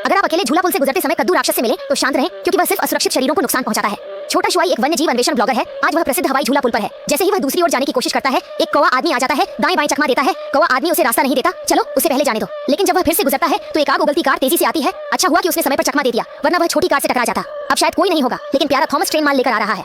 अगर आप अकेले झूला पुल से गुजरते समय कद्दू राक्षस से मिले तो शांत रहें, क्योंकि वह सिर्फ असुरक्षित शरीरों को नुकसान पहुंचाता है। छोटा शुआई एक वन्य जीव अन्वेषण ब्लॉगर है। आज वह प्रसिद्ध हवाई झूला पुल पर है। जैसे ही वह दूसरी ओर जाने की कोशिश करता है, एक कौवा आदमी आ जाता है, दाएं बाएं चकमा देता है। कौवा आदमी उसे रास्ता नहीं देता, चलो उसे पहले जाने दो। लेकिन जब वह फिर से गुजरता है तो एक आग उगलती कार तेजी से आती है। अच्छा हुआ कि उसने समय पर चकमा दे दिया, वरना वह छोटी कार से टकरा जाता। अब शायद कोई नहीं होगा, लेकिन प्यारा थॉमस ट्रेन माल लेकर आ रहा है।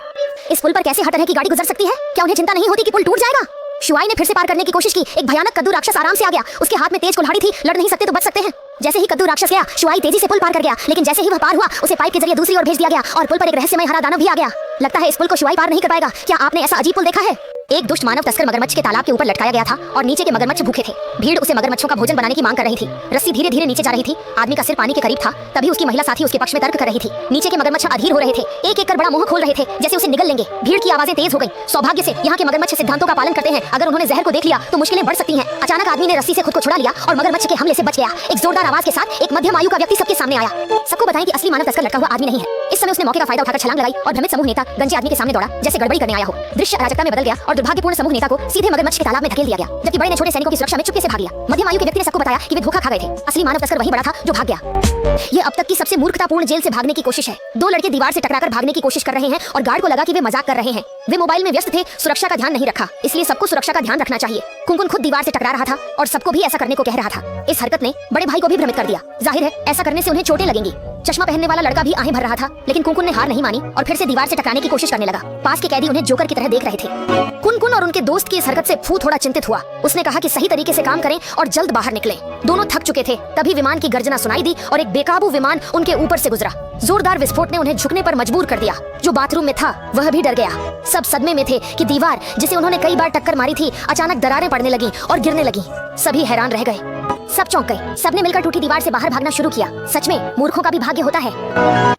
इस पुल पर कैसे हर तरह की गाड़ी गुजर सकती है? क्या उन्हें चिंता नहीं होती कि पुल टूट जाएगा? शुआई ने फिर से पार करने की कोशिश की। एक भयानक कद्दू राक्षस आराम से आ गया। उसके हाथ में तेज कुल्हाड़ी थी, लड़ नहीं सकते तो बच सकते हैं। जैसे ही कद्दू राक्षस गया, शुआई तेजी से पुल पार कर गया। लेकिन जैसे ही वह पार हुआ, उसे पाइप के जरिए दूसरी ओर भेज दिया गया और पुल पर एक रहस्यमय हरा दानव भी आ गया। लगता है इस पुल को शुआई पार नहीं कर पाएगा। क्या आपने ऐसा अजीब पुल देखा है? एक दुष्ट मानव तस्कर मगरमच्छ के तालाब के ऊपर लटकाया गया था और नीचे के मगरमच्छ भूखे थे। भीड़ उसे मगरमच्छों का भोजन बनाने की मांग कर रही थी। रस्सी धीरे धीरे नीचे जा रही थी। आदमी का सिर पानी के करीब था, तभी उसकी महिला साथी उसके पक्ष में तर्क कर रही थी। नीचे के मगरमच्छ अधीर हो रहे थे, एक एक कर बड़ा मुंह खोल रहे थे, जैसे उसे निगल लेंगे। भीड़ की आवाजें तेज हो गई। सौभाग्य से यहाँ के मगरमच्छ सिद्धांतों का पालन करते हैं। अगर उन्होंने जहर को देख लिया तो मुश्किलें बढ़ सकती हैं। अचानक आदमी ने रस्सी से खुद को छुड़ा लिया और मगरमच्छ के हमले से बच गया। एक जोरदार आवाज के साथ एक मध्यम आयु का व्यक्ति सबके सामने आया। सबको बताएं कि असली मानव तस्कर लटका हुआ आदमी नहीं है। इस समय उसने मौके का फायदा उठाकर छलांग लगाई और भ्रमित समूह नेता गंजे आदमी के सामने दौड़ा, जैसे गड़बड़ी करने आया हो। दृश्य अराजकता में बदल गया और दुर्भाग्यपूर्ण समूह नेता को सीधे मगरमच्छ के तालाब में धकेल दिया गया, जबकि बड़े ने छोटे सैनिकों की सुरक्षा में चुपके से भाग लिया। मध्यम आयु के व्यक्ति ने सबको बताया कि वे धोखा खा गए थे। असली मानव तस्कर वही बड़ा था जो भाग गया। ये अब तक की सबसे मूर्खतापूर्ण जेल से भागने की कोशिश है। दो लड़के दीवार से टकराकर भागने की कोशिश कर रहे हैं और गार्ड को लगा कि वे मजाक कर रहे हैं। वे मोबाइल में व्यस्त थे, सुरक्षा का ध्यान नहीं रखा, इसलिए सबको सुरक्षा का ध्यान रखना चाहिए। कुनकुन खुद दीवार से टकरा रहा था और सबको भी ऐसा करने को कह रहा था। इस हरकत ने बड़े भाई को भी भ्रमित कर दिया। जाहिर है ऐसा करने से उन्हें चोटें लगेंगी। चश्मा पहनने वाला लड़का भी आहें भर रहा था, लेकिन कुनकुन ने हार नहीं मानी और फिर से दीवार से टकराने की कोशिश करने लगा। पास के कैदी उन्हें जोकर की तरह देख रहे थे। कुनकुन और उनके दोस्त की इस हरकत से फू थोड़ा चिंतित हुआ। उसने कहा कि सही तरीके से काम करें और जल्द बाहर निकलें। दोनों थक चुके थे। तभी विमान की गर्जना सुनाई दी और एक बेकाबू विमान उनके ऊपर से गुजरा। जोरदार विस्फोट ने उन्हें झुकने पर मजबूर कर दिया। जो बाथरूम में था वह भी डर गया। सब सदमे में थे कि दीवार जिसे उन्होंने कई बार टक्कर मारी थी, अचानक दरारें पड़ने लगी और गिरने लगी। सभी हैरान रह गए। सब चौंक गए। सबने मिलकर टूटी दीवार से बाहर भागना शुरू किया। सच में मूर्खों का भी भाग्य होता है।